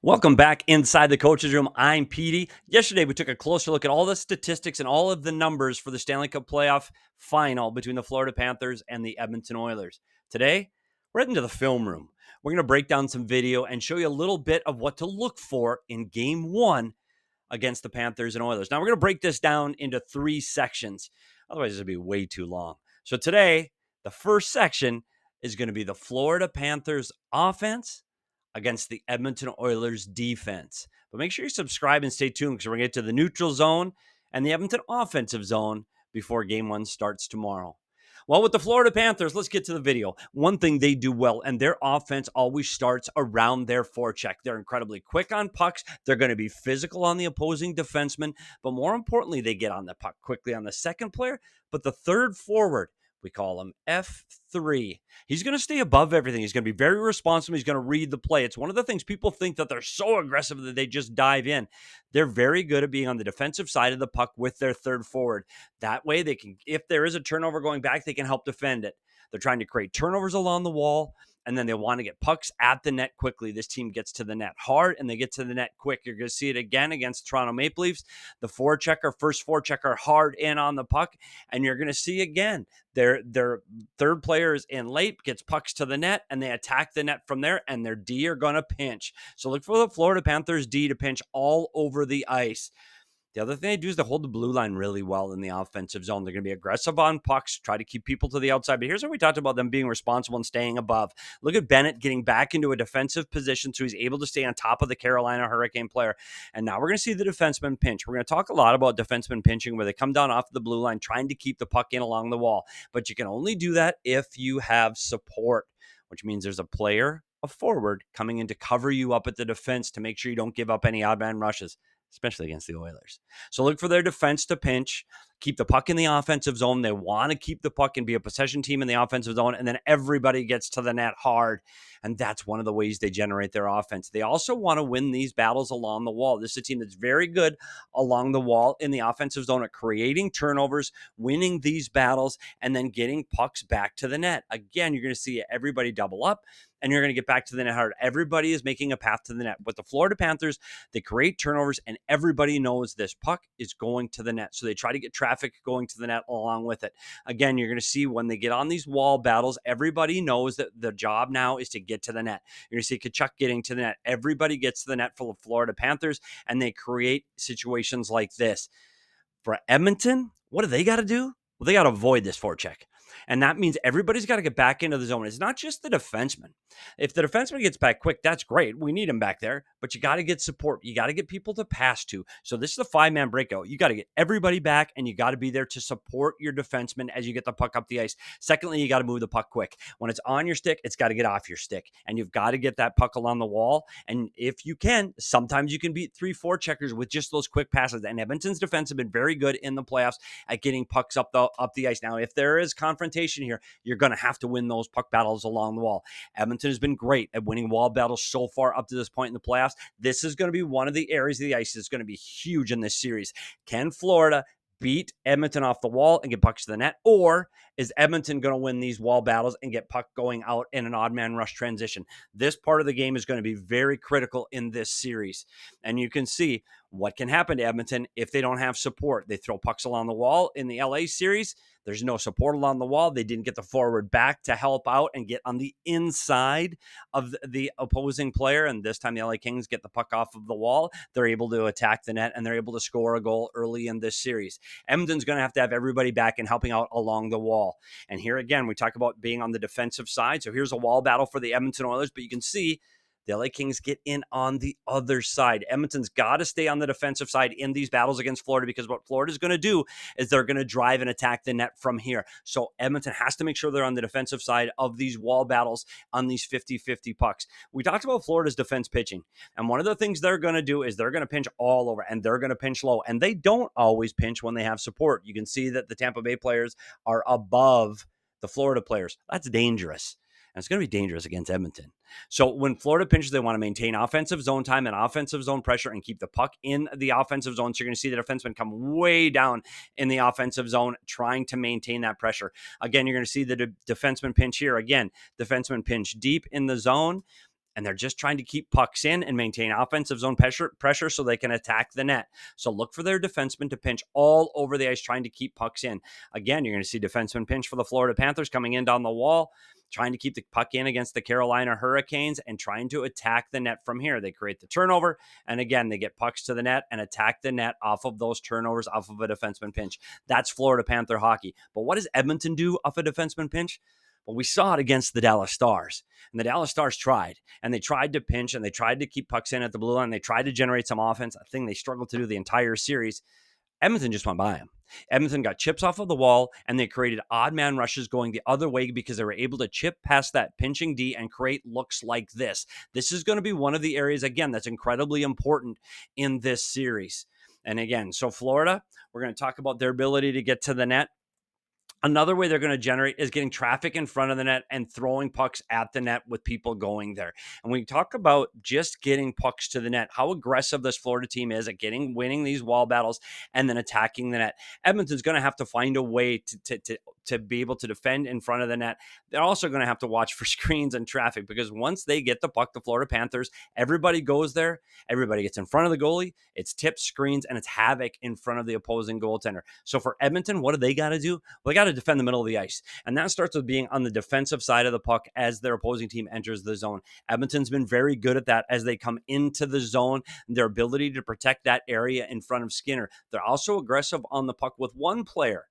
Welcome back inside the coach's room. I'm Petey. Yesterday, we took a closer look at all the statistics and all of the numbers for the Stanley Cup Playoff Final between the Florida Panthers and the Edmonton Oilers. Today, we're heading to the film room. We're going to break down some video and show you a little bit of what to look for in Game 1 against the Panthers and Oilers. Now, we're going to break this down into 3 sections. Otherwise, this would be way too long. So today, the first section is going to be the Florida Panthers offense against the Edmonton Oilers defense. But make sure you subscribe and stay tuned because we're going to get to the neutral zone and the Edmonton offensive zone before Game 1 starts tomorrow. Well, with the Florida Panthers, let's get to the video. One thing they do well, and their offense always starts around their forecheck. They're incredibly quick on pucks. They're going to be physical on the opposing defenseman. But more importantly, they get on the puck quickly on the second player. But the third forward, we call him F3. He's going to stay above everything. He's going to be very responsible. He's going to read the play. It's one of the things people think that they're so aggressive that they just dive in. They're very good at being on the defensive side of the puck with their third forward. That way they can, if there is a turnover going back, they can help defend it. They're trying to create turnovers along the wall, and then they want to get pucks at the net quickly. This team gets to the net hard, and they get to the net quick. You're going to see it again against Toronto Maple Leafs. The first forechecker hard in on the puck, and you're going to see again their third player is in late, gets pucks to the net, and they attack the net from there, and their D are going to pinch. So look for the Florida Panthers D to pinch all over the ice. The other thing they do is they hold the blue line really well in the offensive zone. They're going to be aggressive on pucks, try to keep people to the outside. But here's what we talked about them being responsible and staying above. Look at Bennett getting back into a defensive position so he's able to stay on top of the Carolina Hurricane player. And now we're going to see the defenseman pinch. We're going to talk a lot about defenseman pinching where they come down off the blue line trying to keep the puck in along the wall. But you can only do that if you have support, which means there's a player, a forward, coming in to cover you up at the defense to make sure you don't give up any odd man rushes, especially against the Oilers. So look for their defense to pinch, keep the puck in the offensive zone. They want to keep the puck and be a possession team in the offensive zone, and then everybody gets to the net hard. And that's one of the ways they generate their offense. They also want to win these battles along the wall. This is a team that's very good along the wall in the offensive zone at creating turnovers, winning these battles, and then getting pucks back to the net. Again, you're going to see everybody double up, and you're going to get back to the net hard. Everybody is making a path to the net. With the Florida Panthers, they create turnovers, and everybody knows this puck is going to the net. So they try to get traffic going to the net along with it. Again, you're going to see when they get on these wall battles, everybody knows that the job now is to get to the net. You're going to see Tkachuk getting to the net. Everybody gets to the net for the Florida Panthers, and they create situations like this. For Edmonton, what do they got to do? Well, they got to avoid this forecheck. And that means everybody's got to get back into the zone. It's not just the defenseman. If the defenseman gets back quick, that's great. We need him back there, but you got to get support. You got to get people to pass to. So this is a 5-man breakout. You got to get everybody back, and you got to be there to support your defenseman as you get the puck up the ice. Secondly, you got to move the puck quick. When it's on your stick, it's got to get off your stick, and you've got to get that puck along the wall. And if you can, sometimes you can beat 3-4 checkers with just those quick passes. And Edmonton's defense have been very good in the playoffs at getting pucks up the ice. Now, if there is confrontation here, you're going to have to win those puck battles along the wall. Edmonton has been great at winning wall battles so far up to this point in the playoffs. This is going to be one of the areas of the ice that's going to be huge in this series. Can Florida beat Edmonton off the wall and get pucks to the net, or is Edmonton going to win these wall battles and get puck going out in an odd man rush transition? This part of the game is going to be very critical in this series. And you can see what can happen to Edmonton if they don't have support. They throw pucks along the wall in the LA series. There's no support along the wall. They didn't get the forward back to help out and get on the inside of the opposing player. And this time the LA Kings get the puck off of the wall. They're able to attack the net, and they're able to score a goal early in this series. Edmonton's going to have everybody back and helping out along the wall. And here again, we talk about being on the defensive side. So here's a wall battle for the Edmonton Oilers, but you can see the LA Kings get in on the other side. Edmonton's got to stay on the defensive side in these battles against Florida, because what Florida's going to do is they're going to drive and attack the net from here. So Edmonton has to make sure they're on the defensive side of these wall battles on these 50-50 pucks. We talked about Florida's defense pitching, and one of the things they're going to do is they're going to pinch all over, and they're going to pinch low, and they don't always pinch when they have support. You can see that the Tampa Bay players are above the Florida players. That's dangerous. And it's going to be dangerous against Edmonton. So when Florida pinches, they want to maintain offensive zone time and offensive zone pressure and keep the puck in the offensive zone. So you're going to see the defensemen come way down in the offensive zone trying to maintain that pressure. Again, you're going to see the defenseman pinch here. Again, defenseman pinch deep in the zone. and they're just trying to keep pucks in and maintain offensive zone pressure so they can attack the net. So look for their defensemen to pinch all over the ice, trying to keep pucks in. Again, you're going to see defensemen pinch for the Florida Panthers coming in down the wall, trying to keep the puck in against the Carolina Hurricanes and trying to attack the net from here. They create the turnover, and again, they get pucks to the net and attack the net off of those turnovers, off of a defenseman pinch. That's Florida Panther hockey. But what does Edmonton do off a defenseman pinch? Well, we saw it against the Dallas Stars, and the Dallas Stars tried, and they tried to pinch, and they tried to keep pucks in at the blue line. They tried to generate some offense, a thing they struggled to do the entire series. Edmonton just went by them. Edmonton got chips off of the wall, and they created odd man rushes going the other way because they were able to chip past that pinching D and create looks like this. This is going to be one of the areas, again, that's incredibly important in this series. And again, so Florida, we're going to talk about their ability to get to the net. Another way they're going to generate is getting traffic in front of the net and throwing pucks at the net with people going there. And when we talk about just getting pucks to the net, how aggressive this Florida team is at winning these wall battles and then attacking the net. Edmonton's going to have to find a way to be able to defend in front of the net. They're also going to have to watch for screens and traffic, because once they get the puck, the Florida Panthers, everybody goes there. Everybody gets in front of the goalie. It's tips, screens, and it's havoc in front of the opposing goaltender. So for Edmonton, what do they got to do? Well, they got to defend the middle of the ice. And that starts with being on the defensive side of the puck as their opposing team enters the zone. Edmonton's been very good at that as they come into the zone, their ability to protect that area in front of Skinner. They're also aggressive on the puck with one player.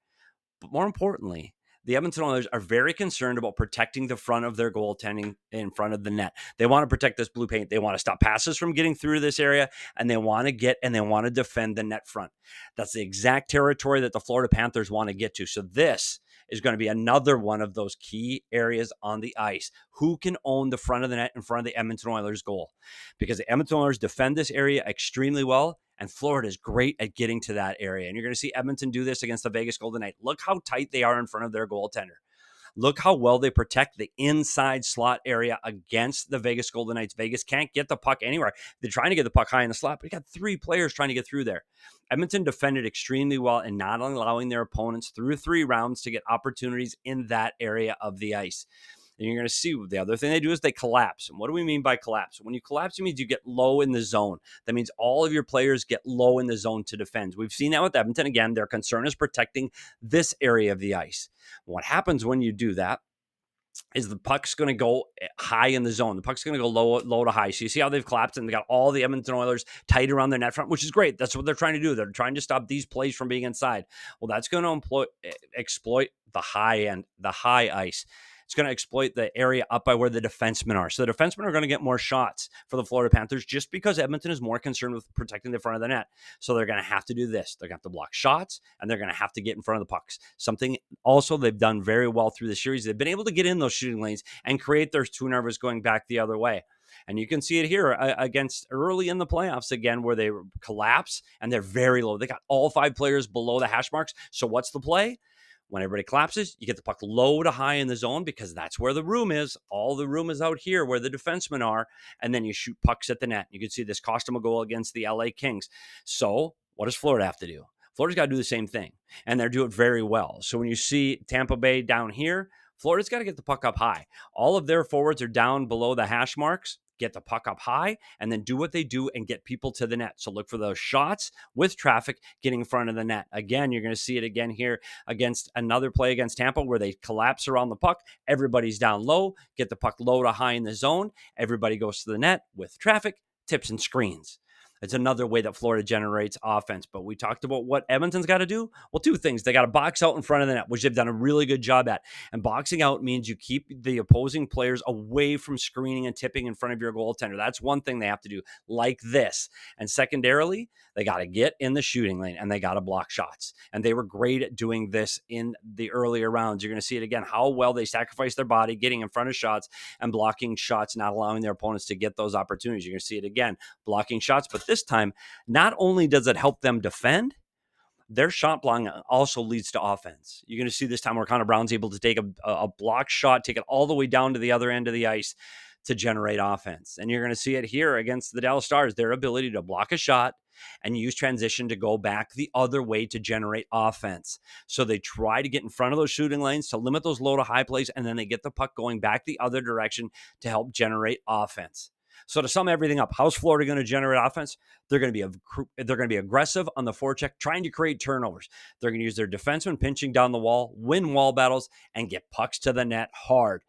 But more importantly, the Edmonton Oilers are very concerned about protecting the front of their goaltending in front of the net. They want to protect this blue paint. They want to stop passes from getting through to this area, and they want to defend the net front. That's the exact territory that the Florida Panthers want to get to. So this is going to be another one of those key areas on the ice. Who can own the front of the net in front of the Edmonton Oilers goal? Because the Edmonton Oilers defend this area extremely well, and Florida is great at getting to that area. And you're going to see Edmonton do this against the Vegas Golden Knights. Look how tight they are in front of their goaltender. Look how well they protect the inside slot area against the Vegas Golden Knights. Vegas can't get the puck anywhere. They're trying to get the puck high in the slot, but you got three players trying to get through there. Edmonton defended extremely well and not allowing their opponents through 3 rounds to get opportunities in that area of the ice. And you're going to see the other thing they do is they collapse. And what do we mean by collapse? When you collapse, it means you get low in the zone. That means all of your players get low in the zone to defend. We've seen that with Edmonton. Again, their concern is protecting this area of the ice. What happens when you do that is the puck's going to go high in the zone. The puck's going to go low to high. So you see how they've collapsed, and they got all the Edmonton Oilers tight around their net front, which is great. That's what they're trying to do. They're trying to stop these plays from being inside. Well, that's going to exploit the high end, the high ice. It's going to exploit the area up by where the defensemen are. So the defensemen are going to get more shots for the Florida Panthers just because Edmonton is more concerned with protecting the front of the net. So they're going to have to do this. They're going to have to block shots, and they're going to have to get in front of the pucks. Something also they've done very well through the series. They've been able to get in those shooting lanes and create their turnovers going back the other way. And you can see it here against early in the playoffs again, where they collapse and they're very low. They got all 5 players below the hash marks. So what's the play? When everybody collapses, you get the puck low to high in the zone because that's where the room is. All the room is out here where the defensemen are, and then you shoot pucks at the net. You can see this cost them a goal against the LA Kings. So what does Florida have to do? Florida's got to do the same thing, and they're doing it very well. So when you see Tampa Bay down here, Florida's got to get the puck up high. All of their forwards are down below the hash marks. Get the puck up high, and then do what they do and get people to the net. So look for those shots with traffic getting in front of the net. Again, you're going to see it again here against another play against Tampa where they collapse around the puck. Everybody's down low. Get the puck low to high in the zone. Everybody goes to the net with traffic, tips, and screens. It's another way that Florida generates offense. But we talked about what Edmonton's got to do. Well, 2 things. They got to box out in front of the net, which they've done a really good job at. And boxing out means you keep the opposing players away from screening and tipping in front of your goaltender. That's one thing they have to do, like this. And secondarily, they got to get in the shooting lane and they got to block shots. And they were great at doing this in the earlier rounds. You're going to see it again, how well they sacrifice their body, getting in front of shots and blocking shots, not allowing their opponents to get those opportunities. You're going to see it again, blocking shots. But this time, not only does it help them defend, their shot blocking also leads to offense. You're going to see this time where Connor Brown's able to take a block shot, take it all the way down to the other end of the ice to generate offense. And you're going to see it here against the Dallas Stars, their ability to block a shot and use transition to go back the other way to generate offense. So they try to get in front of those shooting lanes to limit those low to high plays, and then they get the puck going back the other direction to help generate offense. So to sum everything up, how's Florida going to generate offense? They're going to be aggressive on the forecheck, trying to create turnovers. They're going to use their defensemen pinching down the wall, win wall battles, and get pucks to the net hard.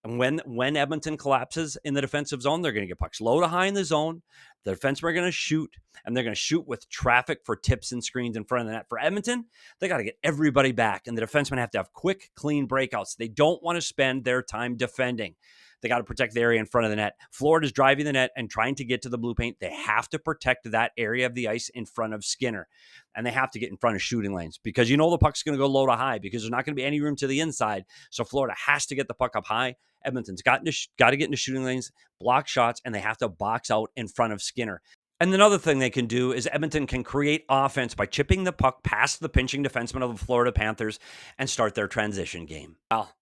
And when Edmonton collapses in the defensive zone, they're going to get pucks low to high in the zone. The defensemen are going to shoot, and they're going to shoot with traffic for tips and screens in front of the net. For Edmonton, they got to get everybody back, and the defensemen have to have quick, clean breakouts. They don't want to spend their time defending. They got to protect the area in front of the net. Florida's driving the net and trying to get to the blue paint. They have to protect that area of the ice in front of Skinner. And they have to get in front of shooting lanes because you know the puck's going to go low to high because there's not going to be any room to the inside. So Florida has to get the puck up high. Edmonton's got to get into shooting lanes, block shots, and they have to box out in front of Skinner. And another thing they can do is Edmonton can create offense by chipping the puck past the pinching defenseman of the Florida Panthers and start their transition game. Well,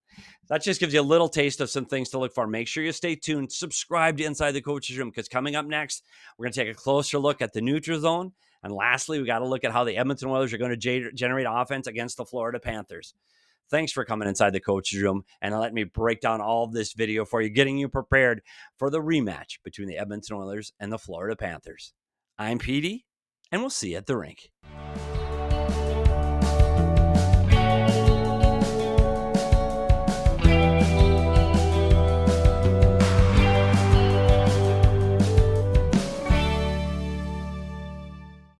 that just gives you a little taste of some things to look for. Make sure you stay tuned. Subscribe to Inside the Coach's Room because coming up next, we're going to take a closer look at the neutral zone. And lastly, we got to look at how the Edmonton Oilers are going to generate offense against the Florida Panthers. Thanks for coming inside the Coach's Room and let me break down all of this video for you, getting you prepared for the rematch between the Edmonton Oilers and the Florida Panthers. I'm Petey, and we'll see you at the rink.